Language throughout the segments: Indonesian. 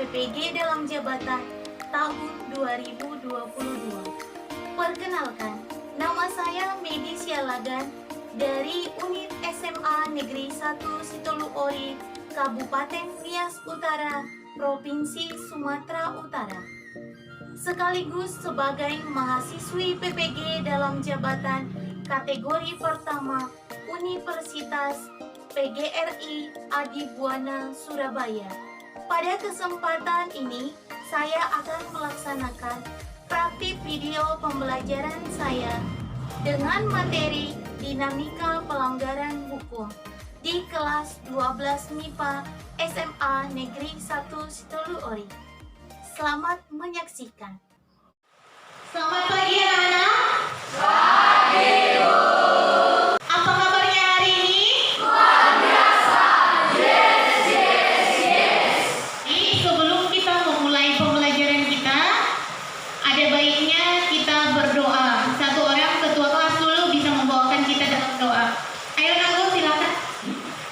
PPG dalam jabatan tahun 2022. Perkenalkan, nama saya Medi Sialagan dari Unit SMA Negeri 1 Situluori, Kabupaten Nias Utara, Provinsi Sumatera Utara. Sekaligus sebagai mahasiswi PPG dalam jabatan kategori pertama Universitas PGRI Adibuana Surabaya. Pada kesempatan ini, saya akan melaksanakan praktik video pembelajaran saya dengan materi dinamika pelanggaran hukum di kelas 12 MIPA SMA Negeri 1 Situluori. Selamat menyaksikan. Selamat pagi anak-anak. Pagi, Bu. Apa kabarnya hari ini? Luar biasa. Yes. Jadi sebelum kita memulai pembelajaran kita, ada baiknya kita berdoa. Satu orang ketua kelas dulu bisa membawakan kita dalam doa. Ayo Nanggo, silakan.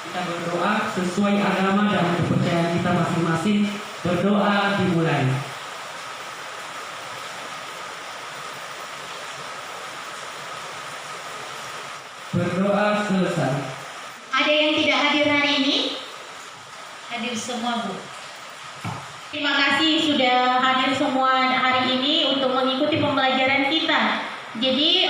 Kita berdoa sesuai agama dan kepercayaan kita masing-masing. Berdoa dimulai. Berdoa selesai. Ada yang tidak hadir hari ini? Hadir semua, Bu. Terima kasih sudah hadir semua hari ini untuk mengikuti pembelajaran kita. Jadi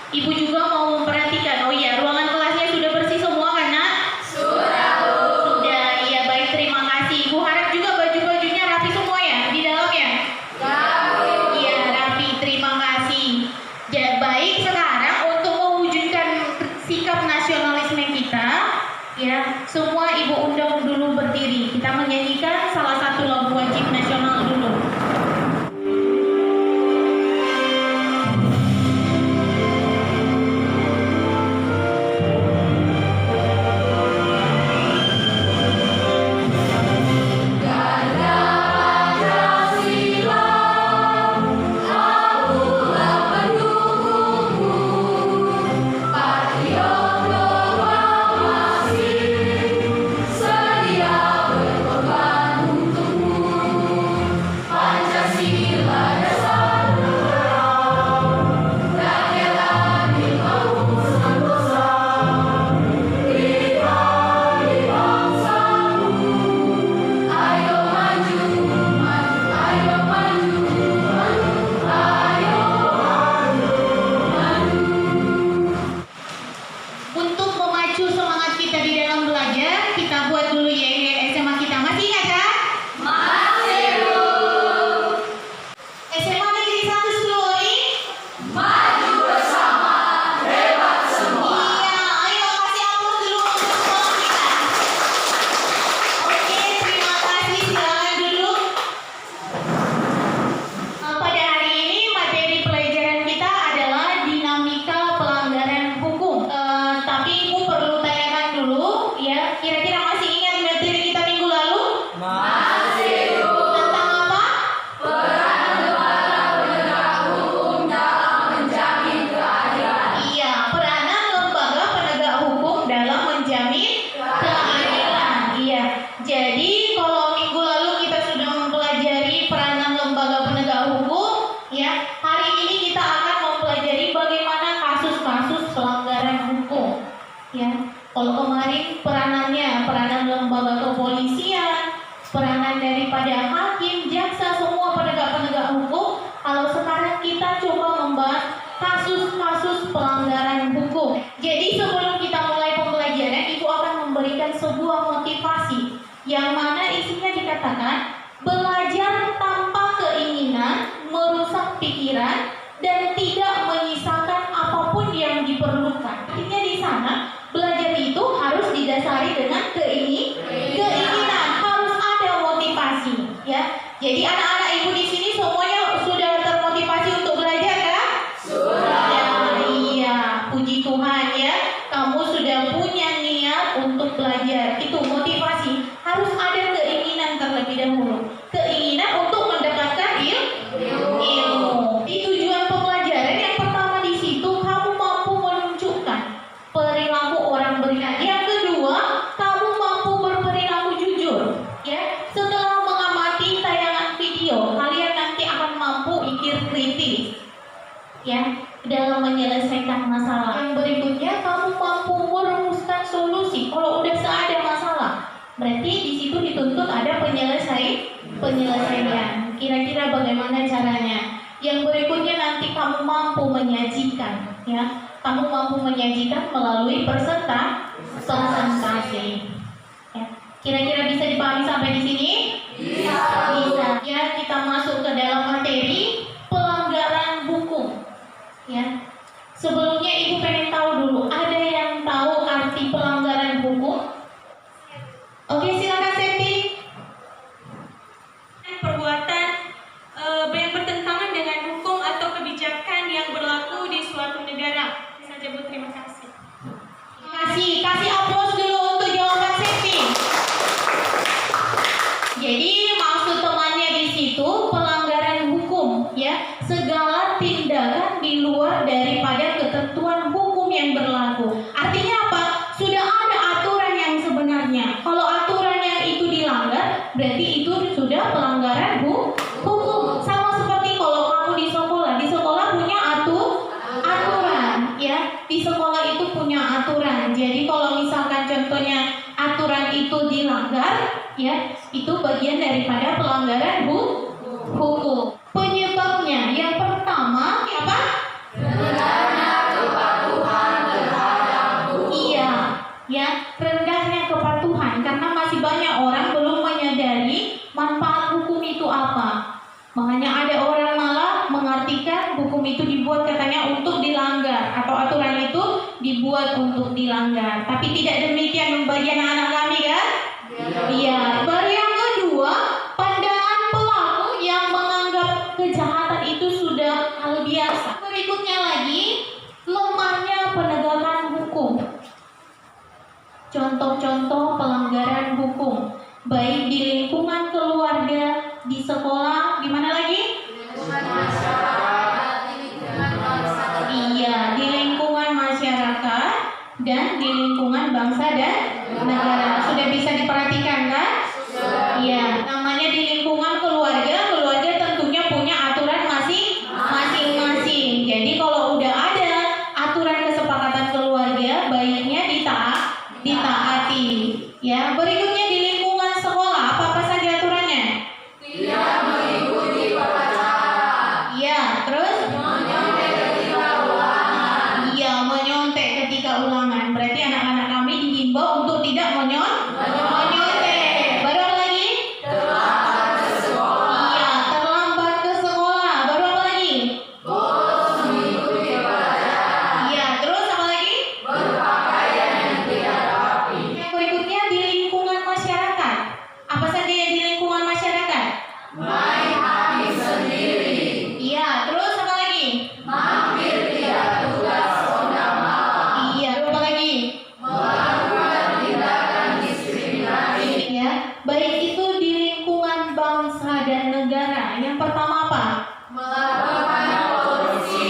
Ibu juga mau memperhatikan, oh iya, ruangan kelasnya sudah bersih semua kan, Nak? Sudah, Bu. Sudah, iya baik, terima kasih. Ibu harap juga baju-bajunya rapi semua ya, di dalam ya? Ya, Bu. Iya, rapi, terima kasih. Baik, sekarang untuk mewujudkan sikap nasionalisme kita, ya, semua Ibu undang dulu berdiri. Kita menyanyikan salah satu lagu wajib nasional dulu. Untuk memacu semangat kita di dalam belajar, kita buat dulu YNR SMA kita. Masih ingat kan? Masih, Bu. SMA Negeri 1 Situluori. Maju bersama, hebat semua. Iya, ayo kasih aplaus dulu untuk sekolah kita. Oke, terima kasih. Silakan dulu. Pada hari ini materi pelajaran kita adalah dinamika pelanggaran hukum. Tapi Ibu perlu tanyakan dulu, ya. Kira-kira masih ingat materi kita minggu lalu? Masih, Bu. Tentang apa? Peran lembaga penegak hukum dalam menjamin keadilan. Iya, peranan lembaga penegak hukum dalam menjamin keadilan. Iya. Jadi kalau minggu lalu kita sudah mempelajari peranan lembaga penegak hukum, ya. Hari ini kita akan mempelajari bagaimana kasus-kasus pelanggaran hukum. Ya. Kalau kemarin peranan lembaga kepolisian, peranan daripada hakim, jaksa, semua penegak-penegak hukum. Kalau sekarang kita coba membahas kasus-kasus pelanggaran hukum. Jadi sebelum kita mulai pembelajaran, Ibu akan memberikan sebuah motivasi yang mana isinya dikatakan belajar tanpa keinginan, merusak pikiran, dan tidak menyisakan apapun yang diperlukan. Artinya di sana belajar itu harus didasari dengan keinginan, harus ada motivasi, ya. Jadi anak-anak Ibu di sini semuanya sudah termotivasi untuk belajar kan? Sudah. Ya, iya, puji Tuhan ya. Kamu sudah punya niat untuk belajar. Itu motivasi. Harus ada keinginan terlebih dahulu. Keinginan untuk mendapatkan ilmu. Di tujuan pembelajaran yang pertama di situ kamu mampu menunjukkan perilaku orang beriman. Yang kedua, kamu mampu berperilaku jujur. Ya, setelah mengamati ya dalam menyelesaikan masalah. Yang berikutnya, kamu mampu merumuskan solusi. Kalau udah ada masalah, berarti di situ dituntut ada penyelesaian. Kira-kira bagaimana caranya? Yang berikutnya nanti kamu mampu menyajikan, ya. Kamu mampu menyajikan melalui presentasi. Ya. Kira-kira bisa dipahami sampai di sini? Bisa. Bisa. Ya, kita masuk ke dalam materi pelanggaran hukum. Ya. Sebelumnya Ibu pengen tahu dulu, ada yang tahu arti pelanggaran hukum? Oke, silakan Septi. Perbuatan yang bertentangan dengan hukum atau kebijakan yang berlaku di suatu negara. Saja Bu, terima kasih. Kasih aplaus dulu untuk jawaban Septi. Jadi maksud temannya di situ pelanggaran hukum, ya, segala tindakan di luar daripada ketentuan hukum yang berlaku. Artinya apa? Sudah ada aturan yang sebenarnya. Kalau aturan yang itu dilanggar, berarti itu sudah pelanggaran hukum. Sama seperti kalau kamu di sekolah punya aturan, ya. Di sekolah itu punya aturan. Jadi kalau misalkan contohnya aturan itu dilanggar, ya, itu bagian daripada pelanggaran hukum. Penyebabnya yang pertama apa? Rendahnya kepatuhan terhadap hukum. Iya, ya, rendahnya kepatuhan karena masih banyak orang belum menyadari manfaat hukum itu apa. Makanya ada orang malah mengartikan hukum itu dibuat katanya untuk dilanggar atau aturan itu dibuat untuk dilanggar. Tapi tidak demikian bagi anak-anak kami kan? Iya. Baru yang kedua, pandangan pelaku yang menganggap kejahatan itu sudah hal biasa. Berikutnya lagi, lemahnya penegakan hukum. Contoh-contoh pelanggaran hukum, baik di lingkungan keluarga, di sekolah, di mana lagi? Iya, di lingkungan masyarakat dan di lingkungan bangsa dan negara. Sudah bisa diperhatikan kan? Iya, namanya di lingkungan keluarga tentunya punya aturan masing-masing. Jadi kalau udah ada aturan kesepakatan keluarga, baiknya ditaati. Ya, berikutnya di lingkungan sekolah, apa saja aturannya? Tidak mengikuti upacara. Iya, terus? Menyontek ketika ulangan. Iya, menyontek ketika ulangan. Berarti anak-anak kami dihimbau untuk tidak menyontek. Baru apa lagi? Terlambat ke sekolah. Iya, terlambat ke sekolah. Baru apa lagi? Bolos mengikuti pelajaran. Iya, terus apa lagi? Berpakaian yang tidak rapi. Yang berikutnya di lingkungan masyarakat. Apa saja yang di lingkungan masyarakat? Main hakim sendiri. Iya, terus apa lagi? Mampir tidak tugas ronda malam. Iya, apa lagi? Melakukan tindakan diskriminasi. Ya, baik itu di lingkungan bangsa dan negara. Yang pertama apa? Melakukan korupsi.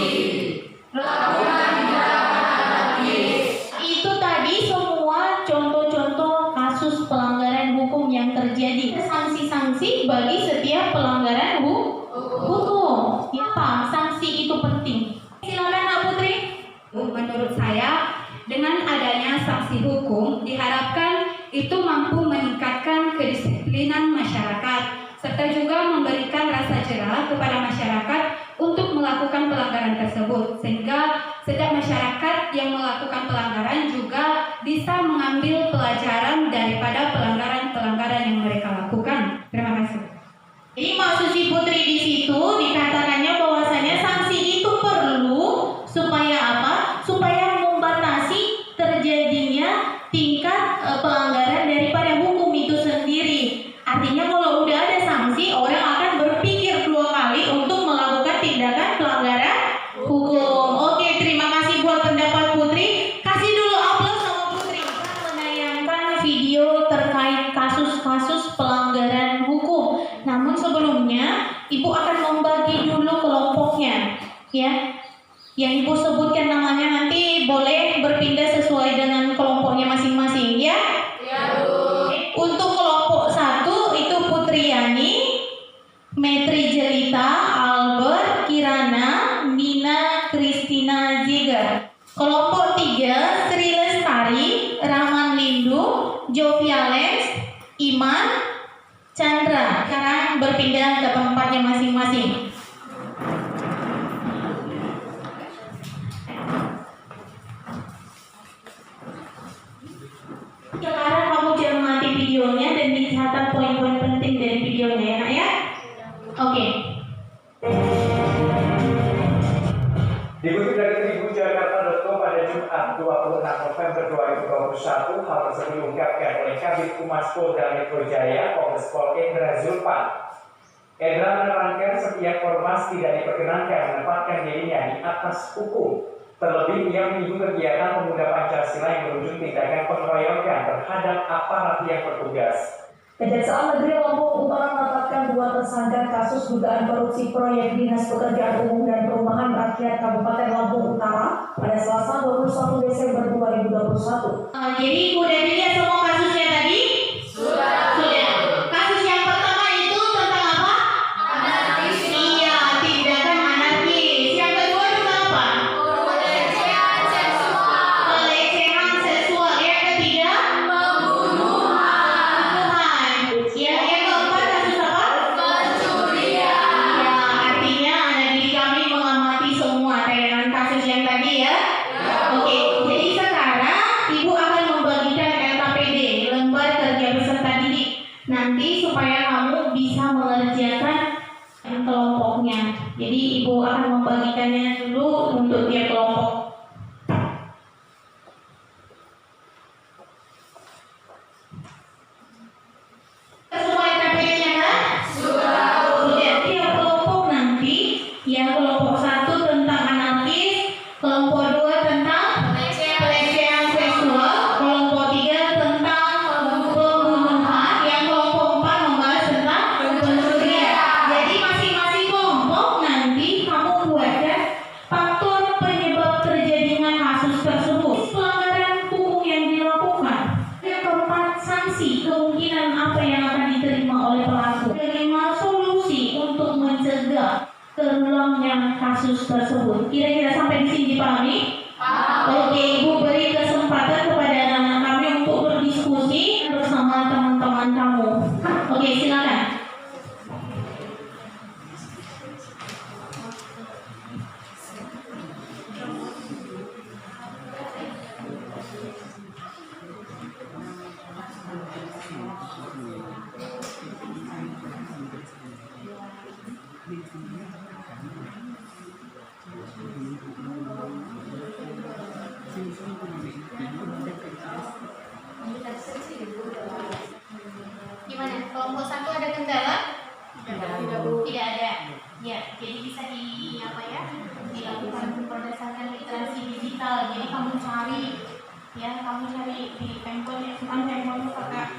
Melakukan tindakan anarkis. Itu tadi semua contoh-contoh kasus pelanggaran hukum yang terjadi. Sanksi-sanksi bagi setiap pelanggaran hukum. Ya, Pak, sanksi itu penting. Silakan Nak Putri. Menurut saya, dengan adanya sanksi hukum diharapkan itu mampu meningkatkan kedisiplinan masyarakat serta juga memberikan rasa jerah kepada masyarakat untuk melakukan pelanggaran tersebut, sehingga setiap masyarakat yang melakukan pelanggaran juga bisa mengambil pelajaran daripada pelanggaran-pelanggaran yang mereka lakukan. Terima kasih. Jadi maksud si Putri di situ dikatakannya bahwasanya sanksi itu perlu supaya apa? Supaya membatasi terjadinya tingkat pelanggaran daripada hukum itu sendiri. Artinya kalau udah ada sanksi, orang akan berpikir dua kali untuk melakukan tindakan pelanggaran hukum. Oke, terima kasih buat pendapat Putri. Kasih dulu aplaus sama Putri. Kita menayangkan video terkait kasus-kasus pelanggaran hukum. Namun sebelumnya, Ibu akan membagi dulu kelompoknya, ya. Yang Ibu sebutkan namanya nanti boleh berpindah sesuai dengan kelompoknya masing-masing, ya. Ya, Bu. Untuk kelompok 1 itu Putriani, Metri Jelita, Albert, Kirana, Nina, sekarang berpindah ke tempatnya masing-masing. Sekarang kamu cermati videonya dan dicatat poin-poin penting dari videonya ya nak ya. Oke. Dikutip dari Tribunjakarta.com pada Jumat 26 November 2021, hal tersebut diungkapkan oleh Kabid Humas Polda Metro Jaya, Kombes Pol Endra Zulpan. Endra menerangkan setiap ormas tidak diperkenankan menempatkan dirinya di atas hukum. Terlebih, ia menyinggung kegiatan pemuda Pancasila yang berujung tindakan pengeroyokan terhadap aparat yang bertugas. Kejaksaan Negeri Lombok Utara menetapkan 2 tersangka kasus dugaan korupsi proyek Dinas Pekerjaan Umum dan Perumahan Rakyat Kabupaten Lombok Utara pada Selasa 21 Desember 2021. Jadi udah dilihat semua kasusnya tadi? Sudah. Kasus yang pertama itu tentang apa? Anarkis. Iya, tindakan anarkis. Yang kedua tentang apa? Pelecehan seksual. Pelecehan seksual. Yang ketiga? Pembunuhan. Yang keempat kasus apa? Pencurian. Ya, artinya anak didik kami mengamati semua tayangan kasus yang tadi ya. Oke, jadi sekarang Ibu akan membagikan LKPD, lembar kerja peserta didik. Nanti supaya kamu bisa mengerjakan kelompoknya. Jadi Ibu akan membagikannya dulu untuk tiap kelompok. Semua LKPD-nya kan? Sudah. Tiap kelompok nanti, yang kelompok 1 tentang anarkis, kelompok 2 tentang pelecehan seksual, kelompok 3 tentang pembunuhan, yang kelompok 4 membahas tentang pencurian. Jadi masing-masing kelompok nanti kamu buatkan faktor penyebab terjadinya kasus tersebut, pelanggaran hukum yang dilakukan. Yang keempat, sanksi kemungkinan apa yang akan diterima oleh pelaku. Kelima, solusi untuk mencegah terulangnya kasus tersebut. Kira-kira sampai di sini dipahami? Oke, Ibu beri kesempatan kepada anak-anak kami untuk berdiskusi bersama teman-teman kamu. Oke, silakan. Gimana? Kelompok 1 ada kendala? Tidak ada. Ya, jadi bisa dilakukan berdasarkan literasi digital. Jadi kamu cari di handphone ya, handphone kakak.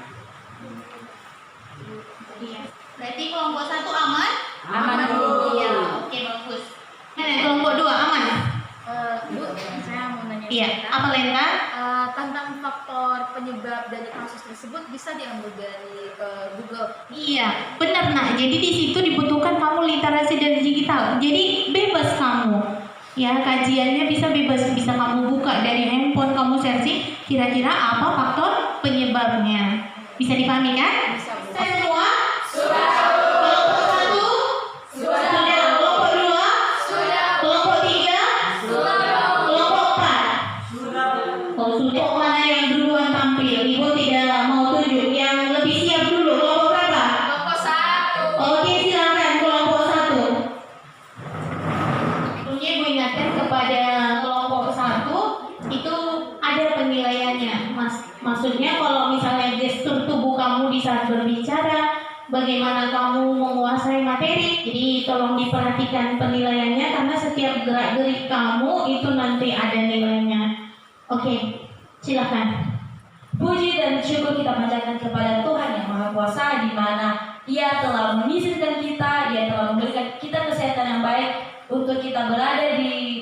Iya. Berarti kelompok 1 aman? Aman, Bu. Iya, oke bagus. Kelompok 2 aman? Bu, saya mau nanya Iya, sebentar. apa Lenta? Tentang faktor penyebab dari kasus tersebut bisa diambil dari Google. Iya, benar nak. Jadi di situ dibutuhkan kamu literasi dan digital. Jadi bebas kamu. Ya, kajiannya bisa bebas, bisa kamu buka dari handphone, kamu searching kira-kira apa faktor penyebabnya. Bisa dipahami kan? Bisa, Bu. Semua? Sudah. Kelompok 1? Sudah. Kelompok 2? Sudah. Kelompok 3? Sudah. Kelompok 4? Oh, sudah. Mana yang duluan tampil? Ibu tidak mau tunjuk. Yang lebih siap dulu. Kelompok berapa? Kelompok 1. Oke, silakan kelompok 1. Tentunya Ibu ingatkan kepada kelompok 1 itu ada penilaiannya. Maksudnya kalau misalnya gestur tubuh kamu di saat berbicara, bagaimana kamu menguasai materi. Jadi tolong diperhatikan penilaiannya karena setiap gerak-gerik kamu itu nanti ada nilainya. Oke, silakan. Puji dan syukur kita panjatkan kepada Tuhan yang Maha Kuasa, di mana Ia telah mengizinkan kita, Ia telah memberikan kita kesehatan yang baik untuk kita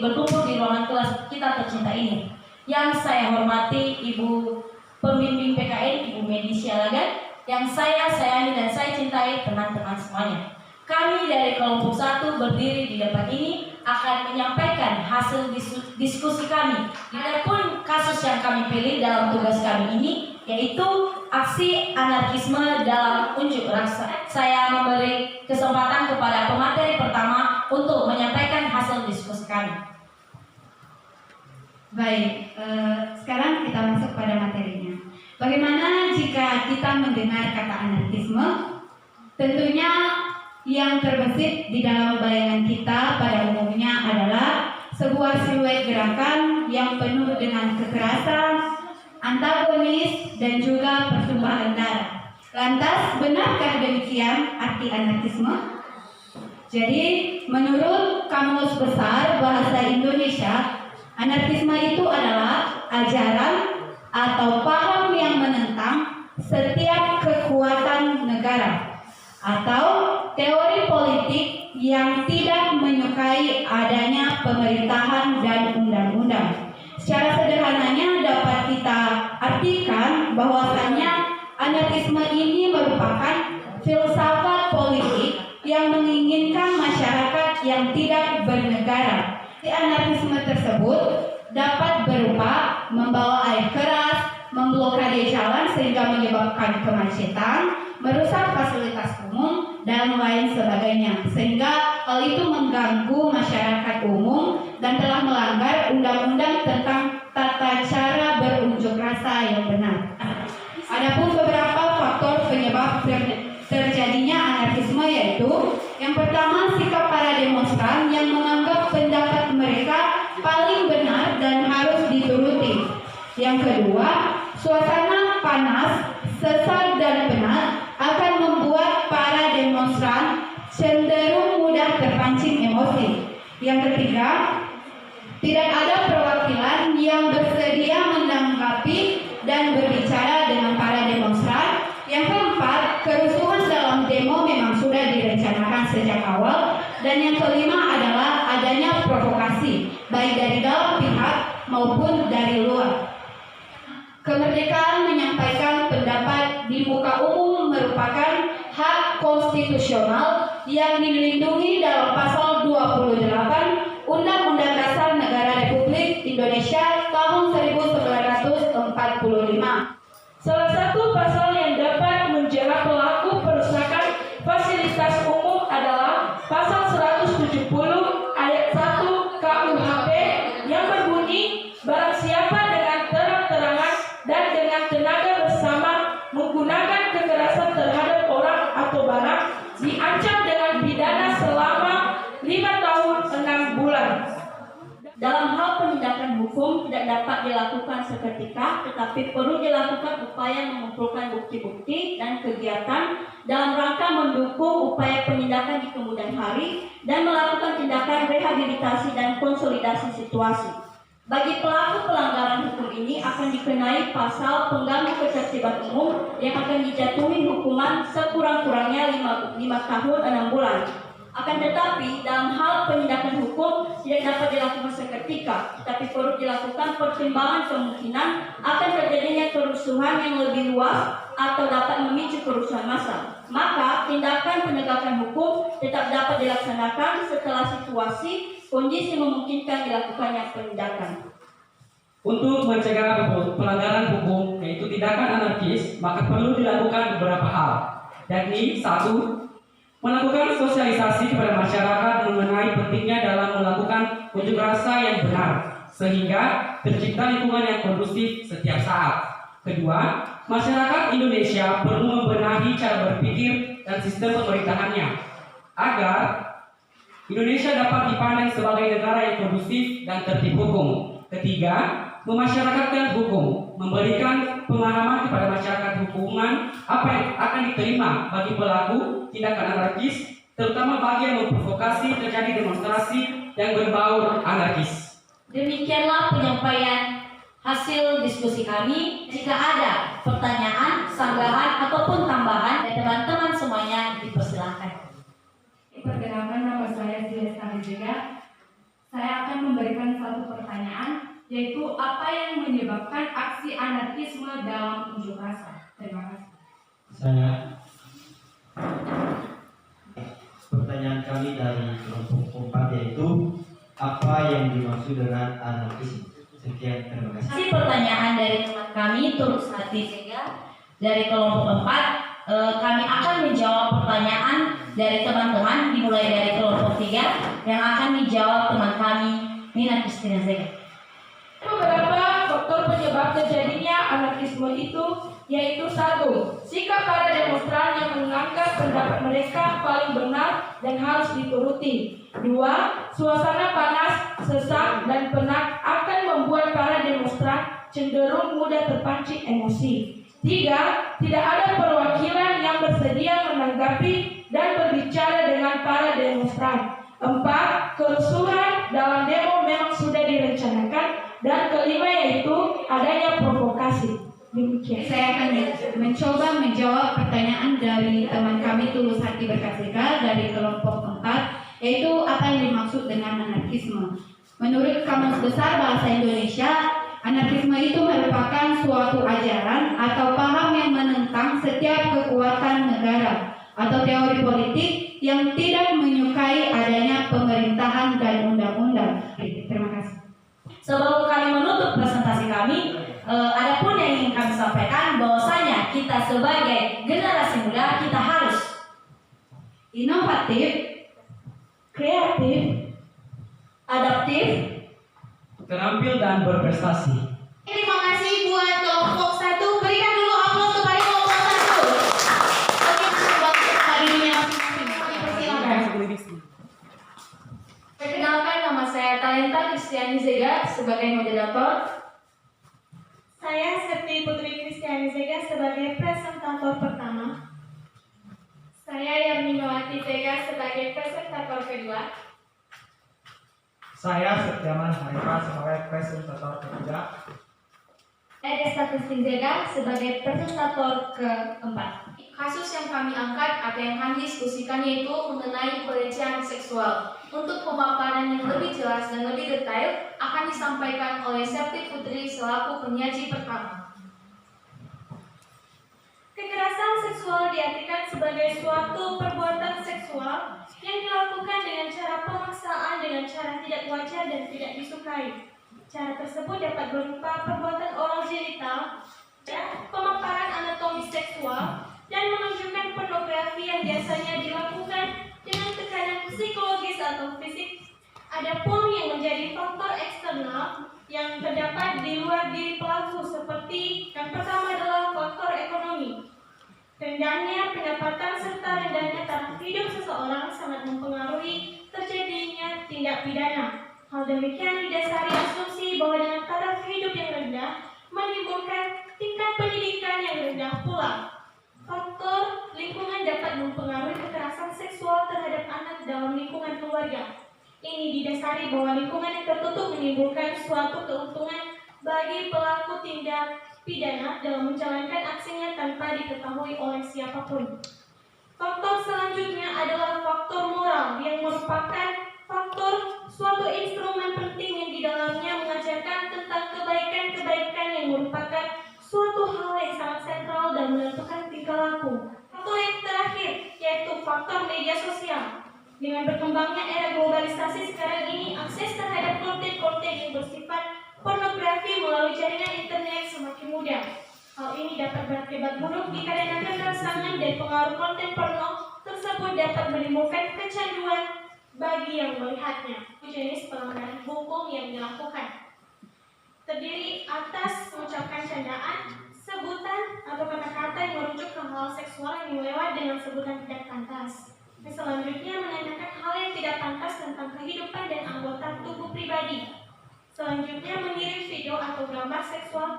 berkumpul di ruangan kelas kita tercinta ini. Yang saya hormati Ibu Pembimbing PKN, Ibu Medi Sialagan, yang saya sayangi dan saya cintai teman-teman semuanya. Kami dari kelompok 1 berdiri di depan ini akan menyampaikan hasil diskusi kami. Adapun kasus yang kami pilih dalam tugas kami ini yaitu aksi anarkisme dalam unjuk rasa. Saya memberi kesempatan kepada pemateri pertama untuk menyampaikan hasil diskusi kami. Baik, sekarang kita masuk pada materinya. Bagaimana jika kita mendengar kata anarkisme? Tentunya yang terbesit di dalam bayangan kita pada umumnya adalah sebuah siluet gerakan yang penuh dengan kekerasan, antagonis, dan juga pertumpahan darah. Lantas, benarkah demikian arti anarkisme? Jadi, menurut Kamus Besar Bahasa Indonesia, anarkisme itu adalah ajaran atau paham yang menentang setiap kekuatan negara atau teori politik yang tidak menyukai adanya pemerintahan dan undang-undang. Secara sederhananya dapat kita artikan bahwasannya anarkisme ini merupakan filsafat politik yang menginginkan masyarakat yang tidak bernegara. Anarkisme tersebut dapat berupa membawa air keras, memblokade jalan sehingga menyebabkan kemacetan, merusak fasilitas umum, dan lain sebagainya. Sehingga hal itu mengganggu masyarakat umum dan telah melanggar undang-undang tentang tata cara berunjuk rasa yang benar. Adapun beberapa faktor penyebab terjadinya anarkisme yaitu yang pertama, sikap para demonstran yang menganggap pendapat mereka paling benar dan harus dituruti. Yang kedua, suasana panas, sesat dan penat akan membuat para demonstran cenderung mudah terpancing emosi. Yang ketiga, tidak ada perwakilan yang bersedia menanggapi dan berbicara dengan para demonstran. Yang keempat, kerusuhan dalam demo memang sudah direncanakan sejak awal. Dan yang kelima adalah adanya provokasi, baik dari dalam pihak maupun dari luar. Kemerdekaan menyampaikan pendapat di muka umum merupakan hak konstitusional yang dilindungi dalam pasal 28 Undang-Undang Dasar Negara Republik Indonesia tahun 1945. Salah satu pasal yang dapat menjerat pelaku perusakan fasilitas umum adalah pasal 170 ayat 1 KUHP yang berbunyi, barang siapa dengan terang-terangan dan dengan tenaga bersama menggunakan kekerasan terhadap orang atau barang diancam dengan pidana selama 5 tahun 6 bulan. Dalam hal penindakan hukum tidak dapat dilakukan seketika, tetapi perlu dilakukan upaya mengumpulkan bukti-bukti dan kegiatan dalam rangka mendukung upaya penindakan di kemudian hari dan melakukan tindakan rehabilitasi dan konsolidasi situasi. Bagi pelaku pelanggaran hukum ini akan dikenai pasal pengganggu ketertiban umum yang akan dijatuhi hukuman sekurang-kurangnya 5 tahun 6 bulan. Akan tetapi, dalam hal penindakan hukum tidak dapat dilakukan seketika, tetapi perlu dilakukan pertimbangan kemungkinan akan terjadinya kerusuhan yang lebih luas atau dapat memicu kerusuhan massal. Maka, tindakan penegakan hukum tetap dapat dilaksanakan setelah situasi kondisi memungkinkan dilakukannya penindakan. Untuk mencegah pelanggaran hukum, yaitu tindakan anarkis, maka perlu dilakukan beberapa hal, yakni 1. Melakukan sosialisasi kepada masyarakat mengenai pentingnya dalam melakukan unjuk rasa yang benar, sehingga tercipta lingkungan yang kondusif setiap saat. Kedua, masyarakat Indonesia perlu membenahi cara berpikir dan sistem pemerintahannya, agar Indonesia dapat dipandang sebagai negara yang kondusif dan tertib hukum. Ketiga, memasyarakatkan hukum, memberikan pemahaman kepada masyarakat hukuman apa yang akan diterima bagi pelaku tindakan anarkis, terutama bagi yang memprovokasi terjadi demonstrasi yang berbau anarkis. Demikianlah penyampaian hasil diskusi kami. Jika ada pertanyaan, sanggahan ataupun tambahan dari teman-teman semuanya, dipersilakan. Perkenalkan, nama saya Silestari juga. Saya akan memberikan satu pertanyaan, yaitu apa yang menyebabkan aksi anarkisme dalam unjuk rasa? Terima kasih. Pertanyaan kami dari kelompok 4 yaitu apa yang dimaksud dengan anarkisme? Sekian, terima kasih. Masih pertanyaan dari teman kami Tulus Hati sehingga dari kelompok 4 kami akan menjawab pertanyaan dari teman-teman dimulai dari kelompok 3 yang akan dijawab teman kami Nina Kristina Zega. Beberapa faktor penyebab terjadinya anarkisme itu yaitu 1. Sikap para demonstran yang menganggap pendapat mereka paling benar dan harus dituruti. 2. Suasana panas, sesak, dan penat akan membuat para demonstran cenderung mudah terpancing emosi. 3. Tidak ada perwakilan yang bersedia menanggapi dan berbicara dengan para demonstran. 4. Kerusuhan dalam demo memang sudah direncanakan. Dan kelima yaitu adanya provokasi. Demikian. Saya akan mencoba menjawab pertanyaan dari teman kami Tulus Hati Berkasika dari kelompok 4, yaitu apa yang dimaksud dengan anarkisme. Menurut Kamus Besar Bahasa Indonesia, anarkisme itu merupakan suatu ajaran atau paham yang menentang setiap kekuatan negara atau teori politik yang tidak menyukai adanya pemerintahan dan undang-undang. Terima kasih. Sebelum kami menutup presentasi kami, ada pun yang ingin kami sampaikan bahwasanya kita sebagai generasi muda kita harus inovatif, kreatif, adaptif, terampil dan berprestasi. Terima kasih buat kelompok 1. Berikan dulu aplaus kepada kelompok 1. Oke, bangkit dari dirinya masing-masing. Persilakan. Perkenalkan, nama saya Talenta Kristiani Zega sebagai moderator. Saya Septi Putri Kristiani Zega sebagai presentator pertama. Saya Yarminawati Zega sebagai presentator kedua. Saya Setiaman Harifa sebagai presentator ketiga. Edesta Kristin Zega sebagai presentator keempat. Kasus yang kami angkat atau yang kami diskusikan yaitu mengenai pelecehan seksual. Untuk pemaparan yang lebih jelas dan lebih detail akan disampaikan oleh Septi Putri selaku penyaji pertama. Kekerasan seksual diartikan sebagai suatu perbuatan seksual yang dilakukan dengan cara pemaksaan dengan cara tidak wajar dan tidak disukai. Cara tersebut dapat berupa perbuatan oral genital, pemaparan anatomi seksual, dan menunjukkan pornografi yang biasanya dilakukan dengan tekanan psikologis atau fisik. Adapun yang menjadi faktor eksternal yang terdapat di luar diri pelaku seperti yang pertama adalah faktor ekonomi. Rendahnya pendapatan serta rendahnya taraf hidup seseorang sangat mempengaruhi terjadinya tindak pidana. Hal demikian didasari asumsi bahwa dengan taraf hidup yang rendah menimbulkan tingkat pendidikan yang rendah pula. Faktor lingkungan dapat mempengaruhi kekerasan seksual terhadap anak dalam lingkungan keluarga. Ini didasari bahwa lingkungan yang tertutup menimbulkan suatu keuntungan bagi pelaku tindak pidana dalam menjalankan aksinya tanpa diketahui oleh siapapun. Faktor selanjutnya adalah faktor moral yang merupakan faktor suatu instrumen penting yang di dalamnya mengajarkan tentang kebaikan-kebaikan yang merupakan suatu hal yang sangat sentral dan menentukan tingkah laku. Faktor yang terakhir yaitu faktor media sosial. Dengan berkembangnya era globalisasi sekarang ini, akses terhadap konten-konten yang bersifat pornografi melalui jaringan internet semakin mudah. Hal ini dapat berakibat buruk dikarenakan rangsangan dan pengaruh konten porno tersebut dapat menimbulkan kecanduan bagi yang melihatnya. Jenis pelanggaran hukum yang dilakukan terdiri atas mengucapkan candaan, sebutan, atau kata-kata yang merujuk ke hal seksual yang lewat dengan sebutan tidak pantas. Selanjutnya menanyakan hal yang tidak pantas tentang kehidupan dan anggota tubuh pribadi. Selanjutnya mengirim video atau gambar seksual.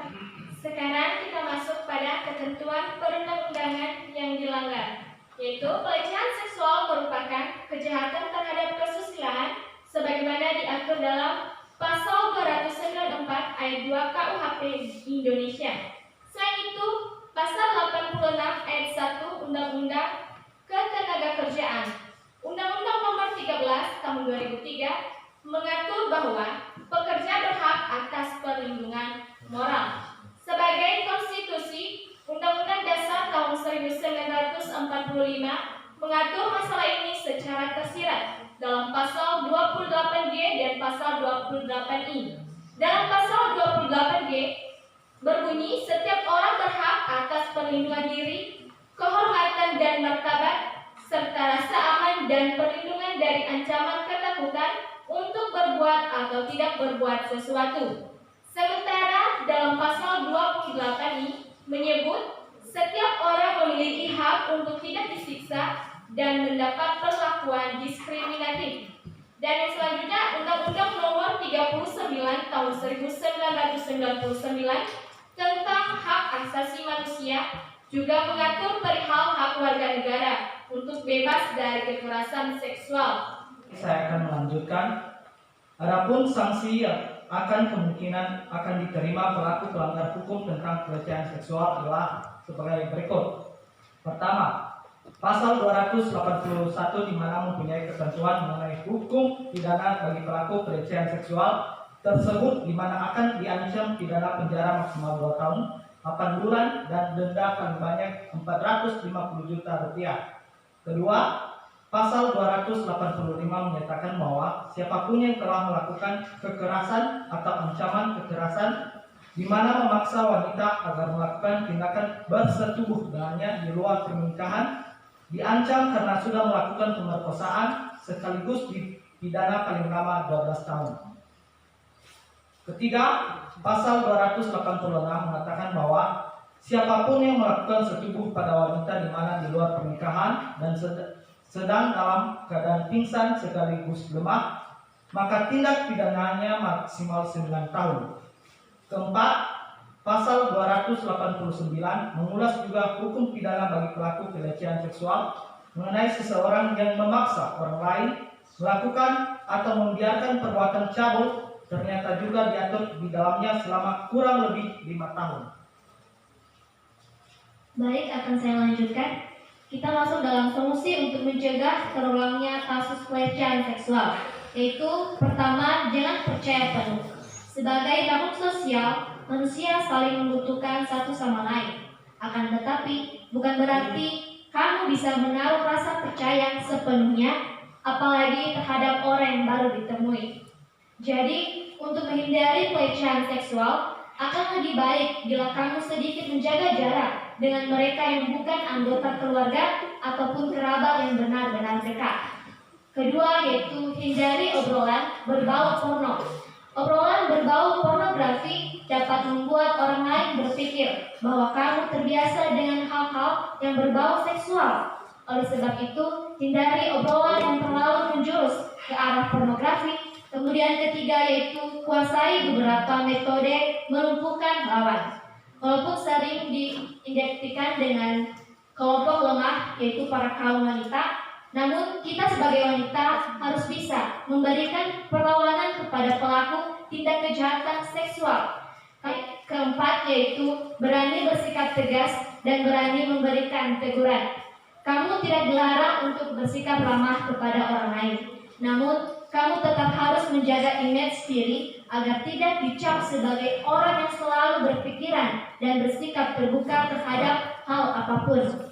Sekarang kita masuk pada ketentuan perundang-undangan yang dilanggar, yaitu pelecehan seksual merupakan kejahatan terhadap kesusilaan sebagaimana diatur dalam Pasal 294 ayat 2 KUHP Indonesia. Selain itu, Pasal 86 ayat 1 Undang-Undang Ketenagakerjaan, Undang-Undang Nomor 13 Tahun 2003 mengatur bahwa pekerja berhak atas perlindungan moral. Sebagai konstitusi, Undang-Undang Dasar tahun 1945 mengatur masalah ini secara tersirat dalam pasal 28G dan pasal 28I. Dalam pasal 28G berbunyi setiap orang berhak atas perlindungan diri, kehormatan dan martabat, serta rasa aman dan perlindungan dari ancaman ketakutan untuk berbuat atau tidak berbuat sesuatu. Sementara dalam pasal 28I menyebut setiap orang memiliki hak untuk tidak disiksa dan mendapat perlakuan diskriminatif. Dan yang selanjutnya, Undang-Undang Nomor 39 Tahun 1999 tentang Hak Asasi Manusia juga mengatur perihal hak warga negara untuk bebas dari kekerasan seksual. Saya akan melanjutkan. Adapun sanksi yang kemungkinan akan diterima pelaku pelanggar hukum tentang pelecehan seksual adalah sebagai berikut. Pertama, Pasal 281 di mana mempunyai ketentuan mengenai hukum pidana bagi pelaku pelecehan seksual tersebut di mana akan diancam pidana penjara maksimal 2 tahun, 8 bulan dan denda paling banyak 450 juta rupiah. Kedua, Pasal 285 menyatakan bahwa siapapun yang telah melakukan kekerasan atau ancaman kekerasan di mana memaksa wanita agar melakukan tindakan bersetubuh dengannya di luar pernikahan diancam karena sudah melakukan pemerkosaan sekaligus dipidana paling lama 12 tahun. Ketiga, Pasal 286 mengatakan bahwa siapapun yang melakukan setubuh pada wanita di mana di luar pernikahan dan sedang dalam keadaan pingsan sekaligus lemah, maka tindak pidananya maksimal 9 tahun. Keempat, Pasal 289 mengulas juga hukum pidana bagi pelaku pelecehan seksual mengenai seseorang yang memaksa orang lain melakukan atau membiarkan perbuatan cabul, ternyata juga diatur di dalamnya selama kurang lebih 5 tahun. Baik, akan saya lanjutkan. Kita masuk dalam solusi untuk mencegah terulangnya kasus pelecehan seksual, yaitu pertama, jangan percaya penuh. Sebagai makhluk sosial, manusia saling membutuhkan satu sama lain. Akan tetapi, bukan berarti kamu bisa menaruh rasa percaya sepenuhnya, apalagi terhadap orang yang baru ditemui. Jadi, untuk menghindari pelecehan seksual, akan lebih baik bila kamu sedikit menjaga jarak dengan mereka yang bukan anggota keluarga ataupun kerabat yang benar-benar dekat. Kedua, yaitu hindari obrolan berbau porno. Obrolan berbau pornografi dapat membuat orang lain berpikir bahwa kamu terbiasa dengan hal-hal yang berbau seksual. Oleh sebab itu, hindari obrolan yang terlalu menjurus ke arah pornografi. Kemudian ketiga, yaitu kuasai beberapa metode melumpuhkan lawan. Walaupun sering diidentikan dengan kelompok lemah, yaitu para kaum wanita, namun kita sebagai wanita harus bisa memberikan perlawanan kepada pelaku tindak kejahatan seksual. Keempat, yaitu berani bersikap tegas dan berani memberikan teguran. Kamu tidak dilarang untuk bersikap ramah kepada orang lain, namun kamu tetap harus menjaga image diri agar tidak dicap sebagai orang yang selalu berpikiran dan bersikap terbuka terhadap hal apapun.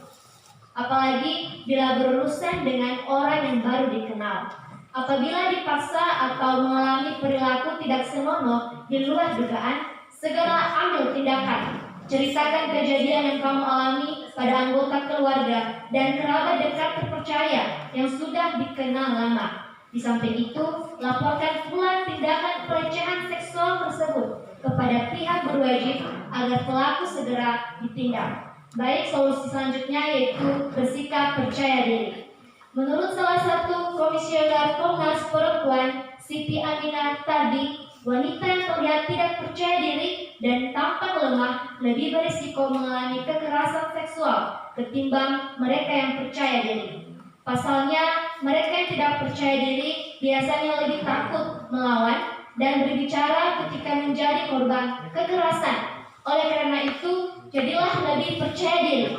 Apalagi bila berurusan dengan orang yang baru dikenal. Apabila dipaksa atau mengalami perilaku tidak senonoh di luar dugaan, segera ambil tindakan. Ceritakan kejadian yang kamu alami pada anggota keluarga dan kerabat dekat terpercaya yang sudah dikenal lama. Di samping itu, laporkan pula tindakan pelecehan seksual tersebut kepada pihak berwajib agar pelaku segera ditindak. Baik, solusi selanjutnya yaitu bersikap percaya diri. Menurut salah satu komisioner Komnas Perempuan, Siti Aminah Tardi, wanita yang terlihat tidak percaya diri dan tampak lemah lebih berisiko mengalami kekerasan seksual ketimbang mereka yang percaya diri. Pasalnya, mereka yang tidak percaya diri biasanya lebih takut melawan dan berbicara ketika menjadi korban kekerasan. Oleh karena itu, jadilah lebih percaya diri.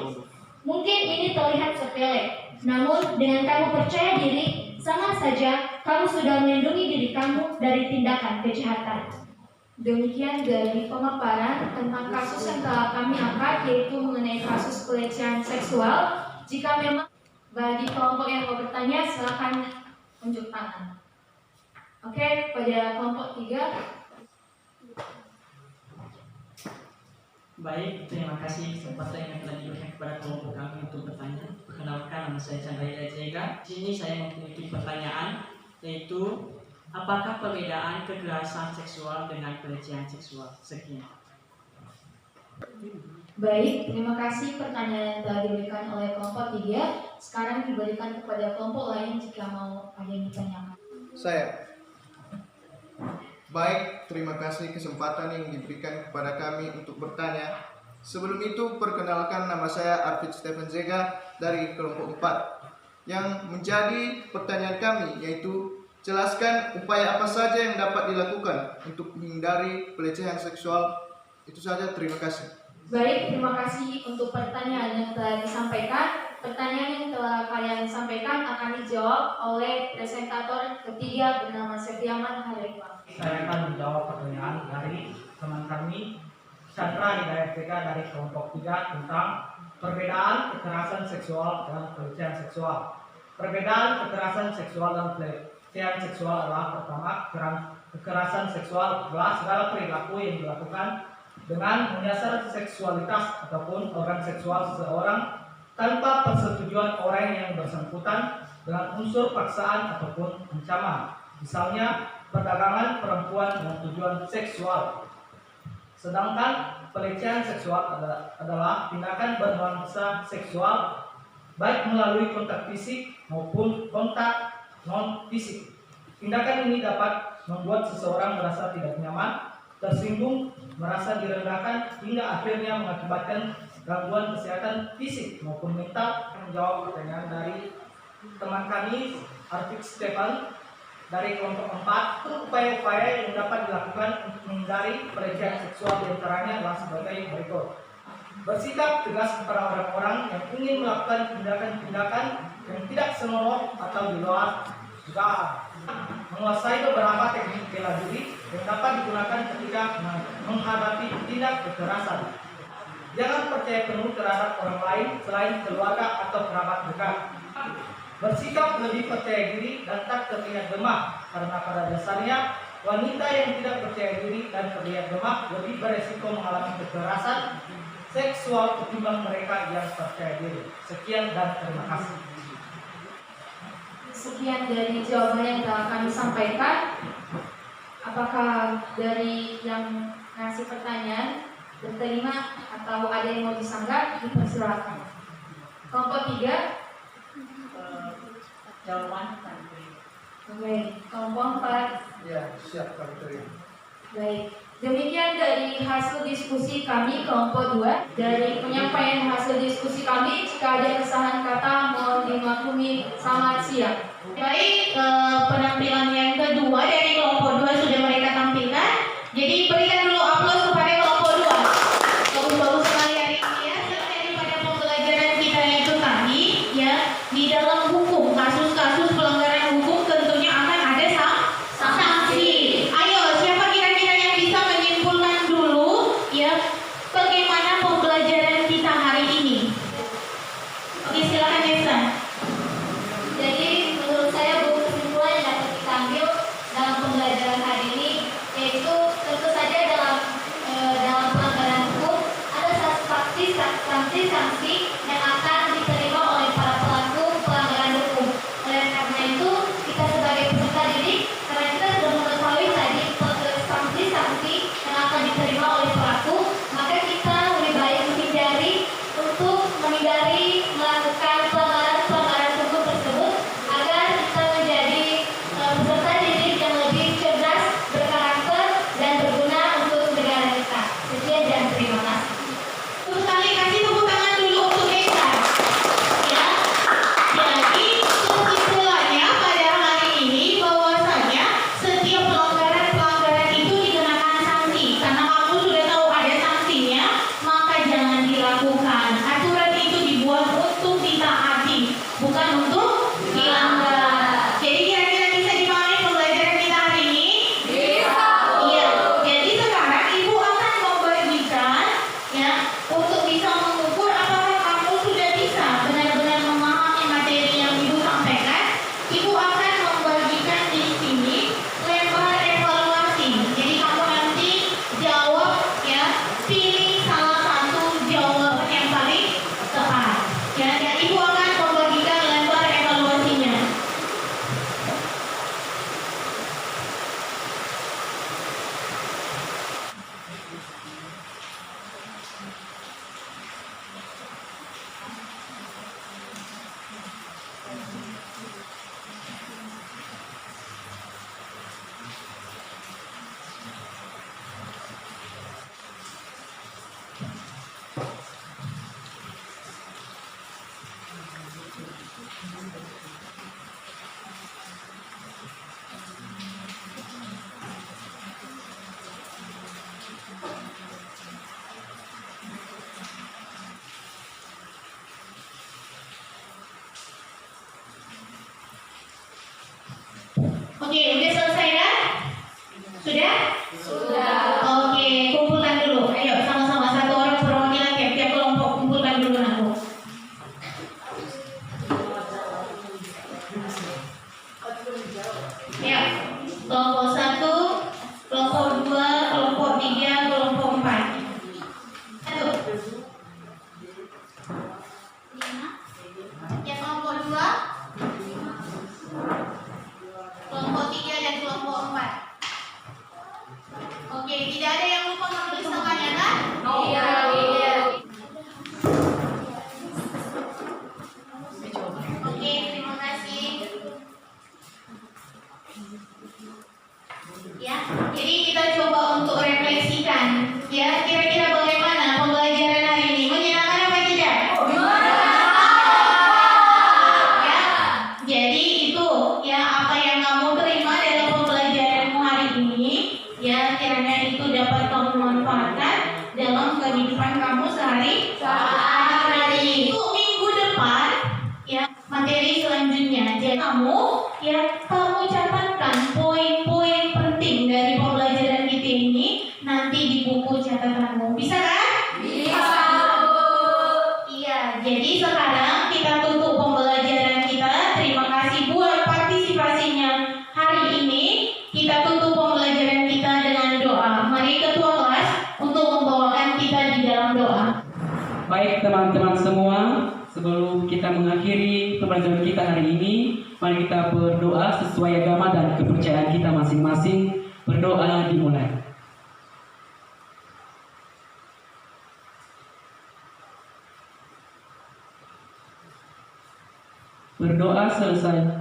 Mungkin ini terlihat sepele, namun dengan kamu percaya diri, sama saja kamu sudah melindungi diri kamu dari tindakan kejahatan. Demikian dari pemaparan tentang kasus yang telah kami angkat, yaitu mengenai kasus pelecehan seksual. Jika memang bagi kelompok yang mau bertanya, silakan unjuk tangan. Oke, pada kelompok 3. Baik, terima kasih kesempatan yang telah diberikan kepada kelompok kami untuk bertanya. Perkenalkan, nama saya Chandra Jega. Di sini saya memiliki pertanyaan, yaitu apakah perbedaan kekerasan seksual dengan pelecehan seksual? Sekian. Baik, terima kasih pertanyaan yang telah diberikan oleh kelompok 3. Sekarang diberikan kepada kelompok lain jika mau ada yang ditanyakan. Saya. Baik, terima kasih kesempatan yang diberikan kepada kami untuk bertanya. Sebelum itu, perkenalkan, nama saya Arvid Stephen Zega dari kelompok 4. Yang menjadi pertanyaan kami yaitu jelaskan upaya apa saja yang dapat dilakukan untuk menghindari pelecehan seksual. Itu saja, terima kasih. Baik, terima kasih untuk pertanyaan yang telah disampaikan. Pertanyaan yang telah kalian sampaikan akan dijawab oleh presentator ketiga bernama Septiaman Harepa. Saya akan menjawab pertanyaan dari teman kami Chandra Jega dari kelompok 3 tentang perbedaan kekerasan seksual dan pelecehan seksual. Perbedaan kekerasan seksual dan pelecehan seksual adalah pertama, kekerasan seksual adalah segala perilaku yang dilakukan dengan menyasar seksualitas ataupun organ seksual seseorang tanpa persetujuan orang yang bersangkutan dengan unsur paksaan ataupun ancaman. Misalnya, perdagangan perempuan dengan tujuan seksual. Sedangkan pelecehan seksual adalah tindakan bernuansa seksual baik melalui kontak fisik maupun kontak non-fisik. Tindakan ini dapat membuat seseorang merasa tidak nyaman, tersinggung, merasa direndahkan, hingga akhirnya mengakibatkan gangguan kesehatan fisik maupun mental. Menjawab pertanyaan dari teman kami Arvid Stephen dari kelompok 4, upaya-upaya yang dapat dilakukan untuk menghindari pelecehan seksual diantaranya adalah sebagai berikut. Bersikap tegas kepada orang-orang yang ingin melakukan tindakan-tindakan yang tidak senonoh atau di luar dugaan. Menguasai beberapa teknik bela diri yang dapat digunakan ketika menghadapi tindak kekerasan. Jangan percaya penuh terhadap orang lain selain keluarga atau kerabat dekat. Bersikap lebih percaya diri dan tak terlihat lemah, karena pada dasarnya wanita yang tidak percaya diri dan terlihat lemah lebih beresiko mengalami kekerasan seksual ketimbang mereka yang percaya diri. Sekian dan terima kasih. Sekian dari jawaban yang telah kami sampaikan. Apakah dari yang ngasih pertanyaan diterima atau ada yang mau disanggah? Dipersilakan. Kelompok 3. Jawaban Baik, kelompok 4. Ya, siap kami terima. Baik, demikian dari hasil diskusi kami kelompok 2. Dari penyampaian hasil diskusi kami, jika ada kesalahan kata mohon dimaklumi. Selamat siang. Baik, penampilan yang kedua dari kelompok 2 sudah mereka tampilkan. Jadi berikan dulu aplaus kepada kelompok 2. Bagus-bagus sekali hari ini ya. Seperti pada pembelajaran kita itu tadi ya, di dalam hukum, kasus-kasus pelanggaran hukum tentunya akan ada sanksi. Ayo, siapa kira-kira yang bisa menyimpulkan dulu ya bagaimana pembelajaran kita hari ini? Oke, silakan Nesa. Jadi menurut saya buku kesimpulan yang dapat kita ambil dalam pembelajaran hari ini yaitu tentu saja dalam Oke, udah selesai kan? Sudah? Sudah. Oke, kumpulkan dulu. Ayo sama-sama satu orang perwakilan tiap-tiap kelompok kumpulkan dulu aku. Ya, kelompok 1, kelompok 2, kelompok 3, kelompok 4. Satu. Ya, kelompok 2, kelompok 3 dan kelompok 4. Oke, tidak ada yang lupa menulis namanya kan? Iya. Oke, terima kasih. Ya, jadi kita coba untuk refleksikan. Ya, kira-kira bagaimana pembelajaran hari ini? Menyenangkan apa tidak? Ya, jadi itu ya apa yang kamu terima dalam pembelajaranmu hari ini. Ya, kiranya itu dapat kamu manfaatkan dalam kehidupan kamu sehari-hari. Untuk minggu depan, ya materi selanjutnya. Jadi kamu catatkan poin-poin penting dari pembelajaran kita ini nanti di buku catatanmu. Bisa kan? Bisa. Iya. Jadi sekarang kita tutup pembelajaran kita. Terima kasih buat partisipasinya hari ini. Kita tutup pembelajaran kita dengan doa. Mari ketua kelas untuk membawakan kita di dalam doa. Baik teman-teman semua, sebelum kita mengakhiri pembelajaran kita hari ini, mari kita berdoa sesuai agama dan kepercayaan kita masing-masing. Berdoa dimulai. Berdoa selesai.